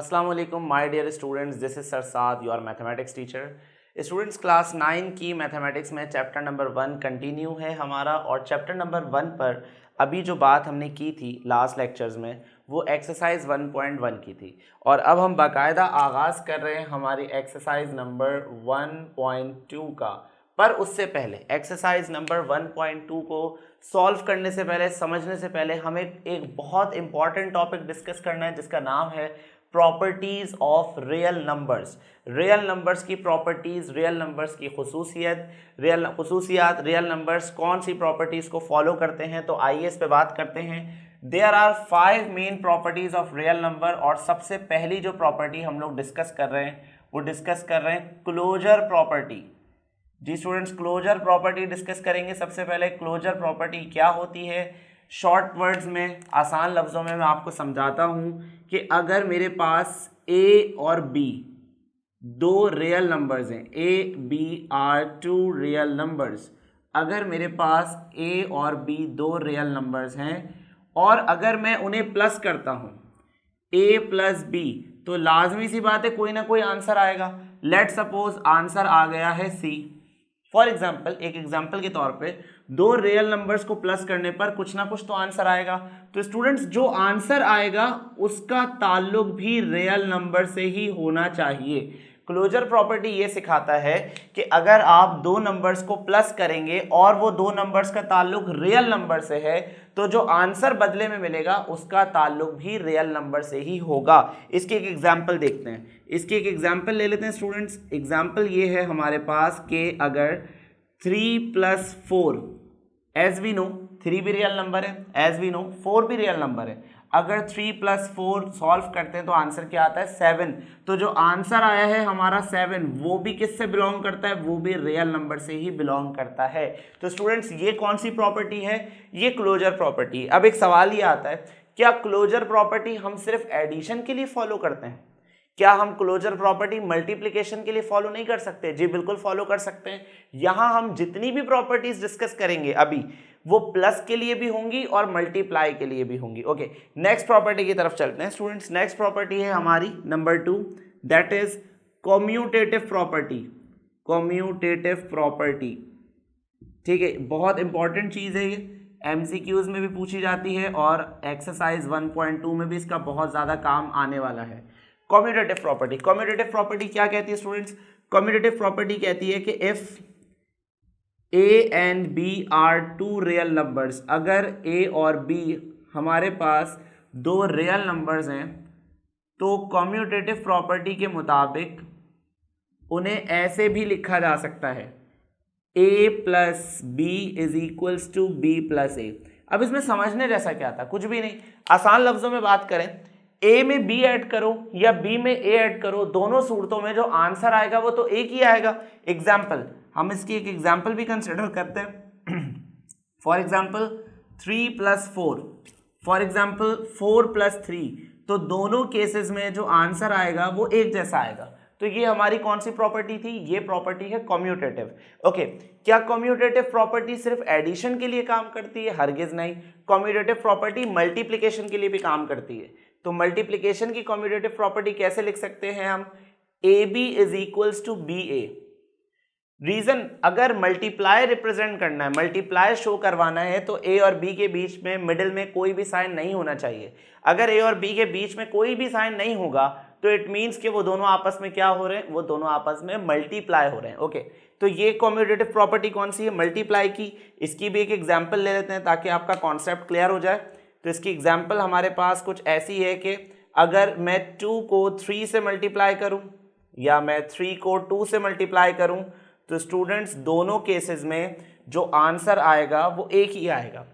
अस्सलाम वालेकुम my dear students, this is Sarsad your mathematics teacher. Students, class 9 की mathematics में चैप्टर नंबर 1 कंटिन्यू है हमारा। और चैप्टर नंबर 1 पर अभी जो बात हमने की थी लास्ट लेक्चर्स में वो एक्सरसाइज 1.1 की थी। और अब हम बाकायदा आगाज़ कर रहे हैं हमारी एक्सरसाइज नंबर 1.2 का। पर उससे पहले एक्सरसाइज नंबर 1.2 को सॉल्व करने से पहले, समझने से पहले, हमें एक बहुत इंपॉर्टेंट टॉपिक डिस्कस करना है जिसका नाम है properties of real numbers. Real numbers की प्रॉपर्टीज, रियल नंबर्स की खसूसियत, रियल नंबर्स कौन सी प्रॉपर्टीज को फॉलो करते हैं। तो आइए इस पे बात करते हैं। There are 5 main properties of real number. और सबसे पहली जो प्रॉपर्टी हम लोग डिस्कस कर रहे हैं वो डिस्कस कर रहे हैं क्लोजर प्रॉपर्टी। जी स्टूडेंट्स, क्लोजर प्रॉपर्टी डिस्कस करेंगे। सबसे पहले क्लोजर प्रॉपर्टी क्या होती है, शॉर्ट वर्ड्स में, आसान लफ्ज़ों में मैं आपको समझाता हूँ कि अगर मेरे पास ए और बी दो रियल नंबर्स हैं, A B are two real numbers. अगर मेरे पास ए और बी दो रियल नंबर्स हैं और अगर मैं उन्हें प्लस करता हूँ ए प्लस बी, तो लाजमी सी बात है कोई ना कोई आंसर आएगा। लेट सपोज आंसर आ गया है सी। फॉर एग्जाम्पल, एक एग्जाम्पल के तौर पे दो रियल नंबर्स को प्लस करने पर कुछ ना कुछ तो आंसर आएगा। तो स्टूडेंट्स, जो आंसर आएगा उसका ताल्लुक भी रियल नंबर से ही होना चाहिए। क्लोजर प्रॉपर्टी ये सिखाता है कि अगर आप दो नंबर्स को प्लस करेंगे और वो दो नंबर्स का ताल्लुक रियल नंबर से है तो जो आंसर बदले में मिलेगा उसका ताल्लुक भी रियल नंबर से ही होगा। इसकी एक एग्जाम्पल देखते हैं, इसकी एक एग्जाम्पल ले लेते हैं स्टूडेंट्स। एग्जाम्पल ये है हमारे पास कि अगर 3 + 4, एज वी नो 3 भी रियल नंबर है, एज वी नो 4 भी रियल नंबर है। अगर 3 + 4 सॉल्व करते हैं तो आंसर क्या आता है 7। तो जो आंसर आया है हमारा 7 वो भी किससे बिलोंग करता है, वो भी रियल नंबर से ही बिलोंग करता है। तो स्टूडेंट्स, ये कौन सी प्रॉपर्टी है, ये क्लोजर प्रॉपर्टी है। अब एक सवाल ये आता है, क्या क्लोजर प्रॉपर्टी हम सिर्फ एडिशन के लिए फॉलो करते हैं? क्या हम क्लोजर प्रॉपर्टी मल्टीप्लिकेशन के लिए फॉलो नहीं कर सकते? जी बिल्कुल फॉलो कर सकते हैं। यहां हम जितनी भी प्रॉपर्टीज डिस्कस करेंगे अभी वो प्लस के लिए भी होंगी और मल्टीप्लाई के लिए भी होंगी। ओके, नेक्स्ट प्रॉपर्टी की तरफ चलते हैं स्टूडेंट्स। नेक्स्ट प्रॉपर्टी है हमारी number 2, that is commutative property. Commutative property, ठीक है, बहुत इंपॉर्टेंट चीज है ये, एमसीक्यूज में भी पूछी जाती है और एक्सरसाइज 1.2 में भी इसका बहुत ज्यादा काम आने वाला है। कम्यूटेटिव प्रॉपर्टी, कम्यूटेटिव प्रॉपर्टी क्या कहती है स्टूडेंट्स? कम्यूटेटिव प्रॉपर्टी कहती है कि if a and b are two real numbers, अगर ए और बी हमारे पास दो रियल नंबर्स हैं तो कम्यूटेटिव प्रॉपर्टी के मुताबिक उन्हें ऐसे भी लिखा जा सकता है a + b = b + a। अब इसमें समझने जैसा क्या था, कुछ भी नहीं। आसान लफ्जों में बात करें, a में b ऐड करो या b में a ऐड करो, दोनों सूरतों में जो आंसर आएगा वो तो एक ही आएगा। एग्जाम्पल, हम इसकी एक एग्जाम्पल भी कंसिडर करते हैं। फॉर एग्जाम्पल 3 + 4, फॉर एग्जाम्पल 4 + 3, तो दोनों केसेस में जो आंसर आएगा वो एक जैसा आएगा। तो ये हमारी कौन सी प्रॉपर्टी थी? ये प्रॉपर्टी है कम्यूटेटिव। ओके, क्या कम्यूटेटिव प्रॉपर्टी सिर्फ एडिशन के लिए काम करती है? हरगिज नहीं। कम्यूटेटिव प्रॉपर्टी मल्टीप्लिकेशन के लिए भी काम करती है। तो मल्टीप्लिकेशन की कम्यूटेटिव प्रॉपर्टी कैसे लिख सकते हैं हम? AB = BA। रीजन, अगर मल्टीप्लाई रिप्रेजेंट करना है, मल्टीप्लाई शो करवाना है तो ए और बी के बीच में मिडिल में कोई भी साइन नहीं होना चाहिए। अगर ए और बी के बीच में कोई भी साइन नहीं होगा तो इट मीन्स कि वो दोनों आपस में क्या हो रहे हैं, वो दोनों आपस में मल्टीप्लाई हो रहे हैं। ओके, तो ये कम्यूटेटिव प्रॉपर्टी कौन सी है? मल्टीप्लाई की। इसकी भी एक एग्जाम्पल ले लेते हैं ताकि आपका कॉन्सेप्ट क्लियर हो जाए। तो इसकी एग्जाम्पल हमारे पास कुछ ऐसी है कि अगर मैं 2 को 3 से मल्टीप्लाई करूं या मैं 3 को 2 से मल्टीप्लाई करूं तो स्टूडेंट्स दोनों केसेस में जो आंसर आएगा वो एक ही आएगा।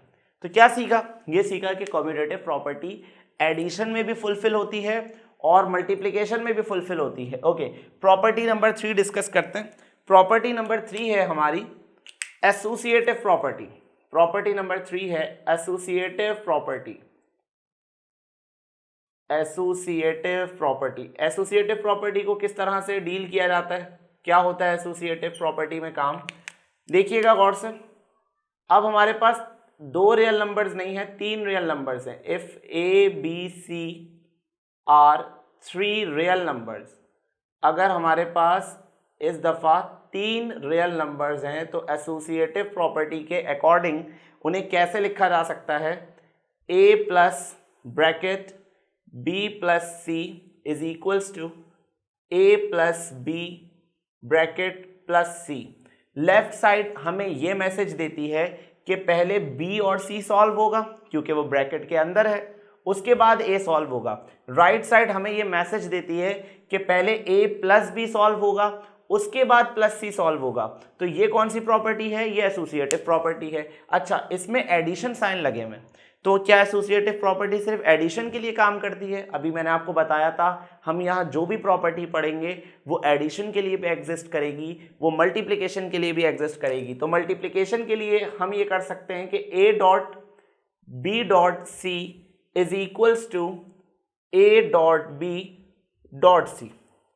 तो क्या सीखा? ये सीखा कि कम्यूटेटिव प्रॉपर्टी एडिशन में भी फुलफिल होती है और मल्टीप्लिकेशन में भी फुलफिल होती है। ओके, प्रॉपर्टी नंबर 3 डिस्कस करते हैं। प्रॉपर्टी नंबर 3 है हमारी एसोसिएटिव प्रॉपर्टी। प्रॉपर्टी नंबर 3 है associative property. Associative property, associative property को किस तरह से डील किया जाता है, क्या होता है एसोसिएटिव प्रॉपर्टी में काम? देखिएगा गौर से। अब हमारे पास दो रियल नंबर्स नहीं है, 3 रियल नंबर्स हैं। If A B C are 3 real numbers, अगर हमारे पास इस दफ़ा 3 रियल नंबर्स हैं तो एसोसिएटिव प्रॉपर्टी के अकॉर्डिंग उन्हें कैसे लिखा जा सकता है, a plus bracket b plus c is equals to a plus b bracket plus c। Left side हमें ये मैसेज देती है कि पहले b और c सॉल्व होगा क्योंकि वो ब्रैकेट के अंदर है, उसके बाद a सॉल्व होगा। राइट साइड हमें ये मैसेज देती है कि पहले a प्लस b सॉल्व होगा, उसके बाद प्लस c सॉल्व होगा। तो ये कौन सी प्रॉपर्टी है, ये एसोसिएटिव प्रॉपर्टी है। अच्छा, इसमें एडिशन साइन लगे हुए, तो क्या एसोसिएटिव प्रॉपर्टी सिर्फ एडिशन के लिए काम करती है? अभी मैंने आपको बताया था हम यहाँ जो भी प्रॉपर्टी पढ़ेंगे वो एडिशन के लिए भी एग्जिस्ट करेगी, वो मल्टीप्लिकेशन के लिए भी एग्जिस्ट करेगी। तो मल्टीप्लिकेशन के लिए हम ये कर सकते हैं कि a dot b dot c is equals to a dot b dot c।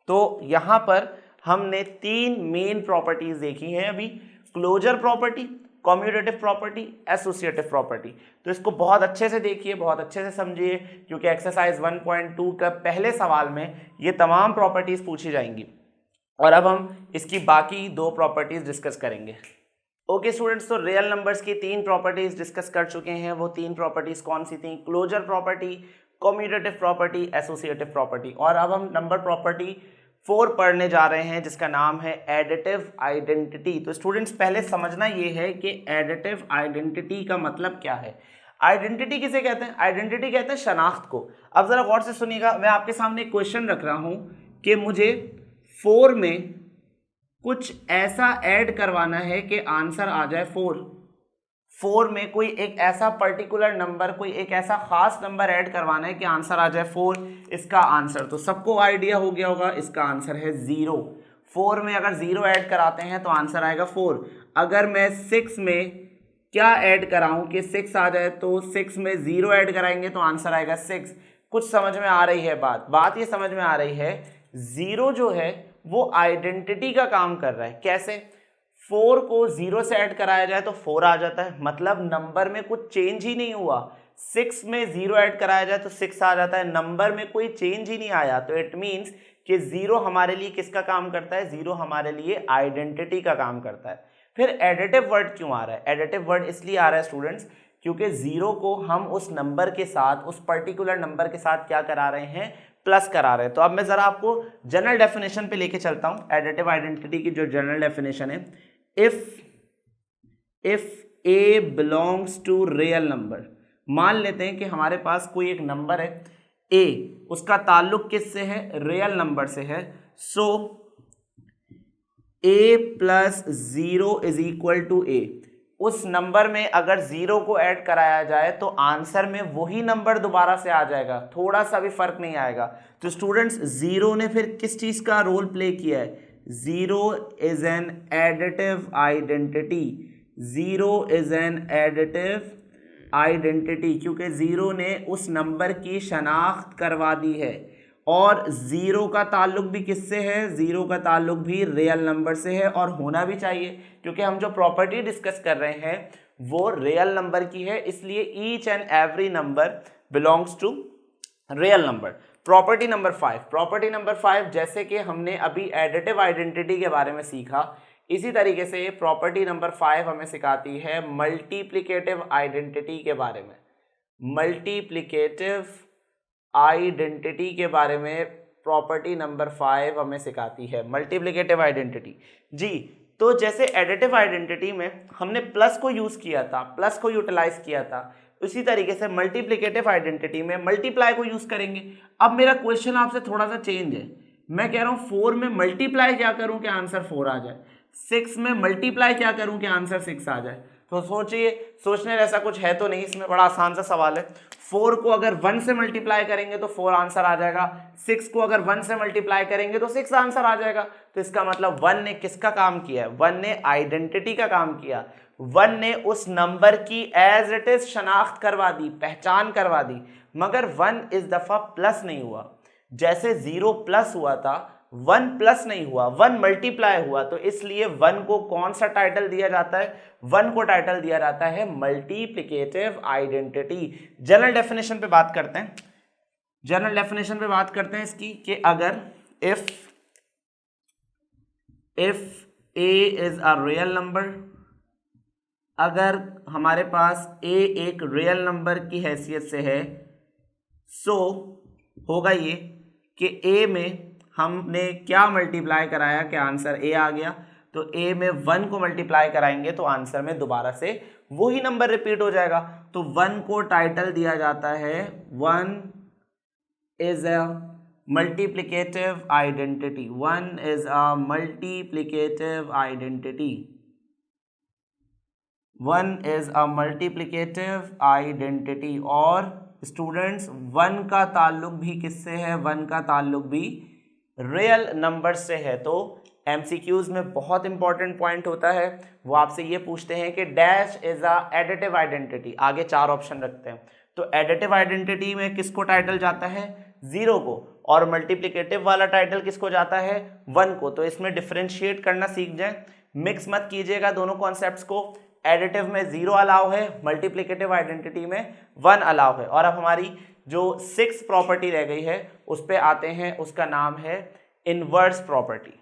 तो यहाँ पर हमने 3 मेन प्रॉपर्टीज देखी हैं अभी, closure property, commutative property, associative property. तो इसको बहुत अच्छे से देखिए, बहुत अच्छे से समझिए, क्योंकि एक्सरसाइज 1.2 का पहले सवाल में ये तमाम प्रॉपर्टीज पूछी जाएंगी और अब हम इसकी बाकी 2 प्रॉपर्टीज डिस्कस करेंगे। ओके स्टूडेंट्स, तो रियल नंबर्स की 3 प्रॉपर्टीज डिस्कस कर चुके हैं। वो 3 प्रॉपर्टीज कौन सी थी? Closure property, commutative property, associative property. और अब हम नंबर प्रॉपर्टी 4 पढ़ने जा रहे हैं जिसका नाम है एडिटिव आइडेंटिटी। तो स्टूडेंट्स पहले समझना ये है कि एडिटिव आइडेंटिटी का मतलब क्या है। आइडेंटिटी किसे कहते हैं? आइडेंटिटी कहते हैं शनाख्त को। अब जरा गौर से सुनिएगा, मैं आपके सामने एक क्वेश्चन रख रहा हूं कि मुझे 4 में कुछ ऐसा ऐड करवाना है कि आंसर आ जाए 4 में कोई एक ऐसा पर्टिकुलर नंबर, कोई एक ऐसा खास नंबर ऐड करवाना है कि आंसर आ जाए 4। इसका आंसर तो सबको आइडिया हो गया होगा, इसका आंसर है 0। 4 में अगर 0 ऐड कराते हैं तो आंसर आएगा 4। अगर मैं 6 में क्या ऐड कराऊं कि 6 आ जाए, तो 6 में 0 ऐड कराएंगे तो आंसर आएगा 6। कुछ समझ में आ रही है बात ये समझ में आ रही है, 0 जो है वो आइडेंटिटी का काम कर रहा है। कैसे? 4 को 0 से ऐड कराया जाए तो 4 आ जाता है, मतलब नंबर में कुछ चेंज ही नहीं हुआ। 6 में 0 ऐड कराया जाए तो 6 आ जाता है, नंबर में कोई चेंज ही नहीं आया। तो इट मीन्स कि 0 हमारे लिए किसका काम करता है? 0 हमारे लिए आइडेंटिटी का काम करता है। फिर एडिटिव वर्ड क्यों आ रहा है? एडिटिव वर्ड इसलिए आ रहा है स्टूडेंट्स क्योंकि 0 को हम उस नंबर के साथ, उस पर्टिकुलर नंबर के साथ क्या करा रहे हैं? प्लस करा रहे हैं। तो अब मैं जरा आपको जनरल डेफिनेशन पे लेके चलता हूं। एडिटिव आइडेंटिटी की जो जनरल डेफिनेशन है, if a belongs to real number, मान लेते हैं कि हमारे पास कोई एक नंबर है a, उसका ताल्लुक किससे है? रियल नंबर से है। So a plus 0 is equal to a। उस नंबर में अगर 0 को ऐड कराया जाए तो आंसर में वही नंबर दोबारा से आ जाएगा, थोड़ा सा भी फर्क नहीं आएगा। तो स्टूडेंट्स 0 ने फिर किस चीज का रोल प्ले किया है? 0 is an additive identity। 0 is an additive identity क्योंकि 0 ने उस नंबर की शनाख्त करवा दी है। और 0 का ताल्लुक भी किससे है? 0 का ताल्लुक भी रियल नंबर से है, और होना भी चाहिए क्योंकि हम जो प्रॉपर्टी डिस्कस कर रहे हैं वो रियल नंबर की है, इसलिए each and every number belongs to real number. Property number 5, property number 5 जैसे कि हमने अभी एडिटिव आइडेंटिटी के बारे में सीखा, इसी तरीके से प्रॉपर्टी नंबर 5 हमें सिखाती है मल्टीप्लिकेटिव आइडेंटिटी के बारे में। मल्टीप्लिकेटिव आइडेंटिटी के बारे में प्रॉपर्टी नंबर 5 हमें सिखाती है मल्टीप्लिकेटिव आइडेंटिटी। जी, तो जैसे एडिटिव आइडेंटिटी में हमने प्लस को यूज किया था, प्लस को यूटिलाइज किया था, उसी तरीके से मल्टीप्लिकेटिव आइडेंटिटी में मल्टीप्लाई को यूज करेंगे। अब मेरा क्वेश्चन आपसे थोड़ा सा चेंज है, मैं कह रहा हूं 4 में मल्टीप्लाई क्या करूं कि आंसर 4 आ जाए, 6 में मल्टीप्लाई क्या करूं कि आंसर 6 आ जाए। तो सोचिए, सोचने जैसा कुछ है तो नहीं, इसमें बड़ा आसान सा सवाल है। 4 को अगर 1 से मल्टीप्लाई करेंगे तो 4 आंसर आ जाएगा, 6 को अगर 1 से मल्टीप्लाई करेंगे तो 6 आंसर आ जाएगा। तो इसका मतलब 1 ने किसका काम किया है? 1 ने आइडेंटिटी का काम किया। 1 ने उस नंबर की एज इट इज शनाख्त करवा दी, पहचान करवा दी, मगर 1 इस दफा प्लस नहीं हुआ। जैसे 0 प्लस हुआ था, 1 प्लस नहीं हुआ, 1 मल्टीप्लाई हुआ, तो इसलिए 1 को कौन सा टाइटल दिया जाता है? 1 को टाइटल दिया जाता है मल्टीप्लिकेटिव आइडेंटिटी। जनरल डेफिनेशन पे बात करते हैं। जनरल डेफिनेशन पे बात करते हैं इसकी कि अगर if A is a real number, अगर हमारे पास ए एक रियल नंबर की हैसियत से है, सो होगा ये कि ए में हमने क्या मल्टीप्लाई कराया कि आंसर ए आ गया, तो ए में 1 को मल्टीप्लाई कराएंगे तो आंसर में दोबारा से वही नंबर रिपीट हो जाएगा। तो 1 को टाइटल दिया जाता है 1 is a multiplicative identity, 1 is a multiplicative identity, 1 is a multiplicative identity. और स्टूडेंट्स 1 का ताल्लुक भी किससे है? 1 का ताल्लुक भी रियल नंबर से है। तो एमसीक्यूज में बहुत इंपॉर्टेंट पॉइंट होता है, वो आपसे ये पूछते हैं कि dash is a additive identity, आगे 4 ऑप्शन रखते हैं। तो एडिटिव आइडेंटिटी में किसको टाइटल जाता है? 0 को, और मल्टीप्लिकेटिव वाला टाइटल किसको जाता है? 1 को। तो इसमें डिफरेंशिएट करना सीख जाए, मिक्स मत कीजिएगा दोनों कॉन्सेप्ट्स को। एडिटिव में 0 अलाउ है, मल्टीप्लिकेटिव आइडेंटिटी में 1 अलाउ है। और अब हमारी जो 6th प्रॉपर्टी रह गई है उस पे आते हैं, उसका नाम है इनवर्स प्रॉपर्टी।